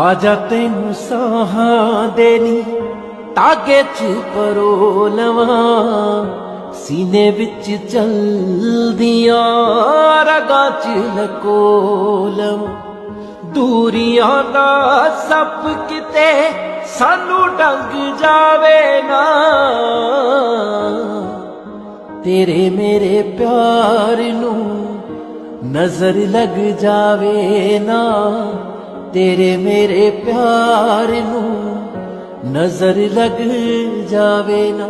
आजा तेनू साहां देनी तागे च परो लवां सीने विच चलदियां रगां च लको लवां दूरियां दा सप किते सानू डंग जावे ना तेरे मेरे प्यार नू नजर लग जावे ना तेरे मेरे प्यार नू नजर लग जावे ना।